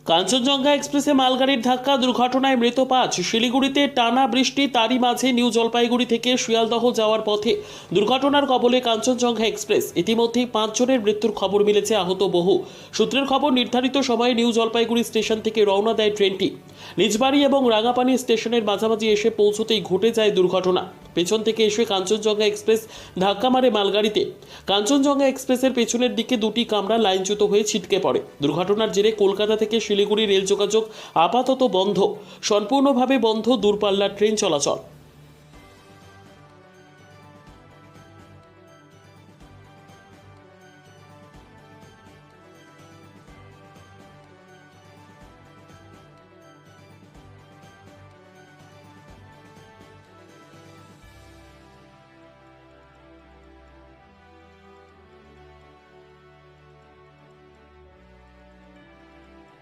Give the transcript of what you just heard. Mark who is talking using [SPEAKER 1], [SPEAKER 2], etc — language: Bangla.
[SPEAKER 1] কাঞ্চনজঙ্ঘা এক্সপ্রেসে মালগাড়ির ধাক্কা, দুর্ঘটনায় মৃত 5। শিলিগুড়িতে টানা বৃষ্টি, তারই মাঝে নিউ জলপাইগুড়ি থেকে শিয়ালদহ যাওয়ার পথে দুর্ঘটনার কবলে কাঞ্চনজঙ্ঘা এক্সপ্রেস। ইতিমধ্যেই 5 জনের মৃত্যুর খবর মিলেছে, আহত বহু। সূত্রের খবর, নির্ধারিত সময়ে নিউ জলপাইগুড়ি স্টেশন থেকে রওনা দেয় ট্রেনটি। নিজবাড়ি এবং রাঙাপানি স্টেশনের মাঝামাঝি এসে পৌঁছতেই ঘটে যায় দুর্ঘটনা। পেছন থেকে এসে কাঞ্চনজঙ্ঘা এক্সপ্রেস ধাক্কা মারে মালগাড়িতে। কাঞ্চনজঙ্ঘা এক্সপ্রেসের পেছনের দিকে দুটি কামরা লাইনচ্যুত হয়ে ছিটকে পড়ে। দুর্ঘটনার জেরে কলকাতা থেকে শিলিগুড়ি রেল যোগাযোগ আপাতত বন্ধ। সম্পূর্ণভাবে বন্ধ দূরপাল্লার ট্রেন চলাচল।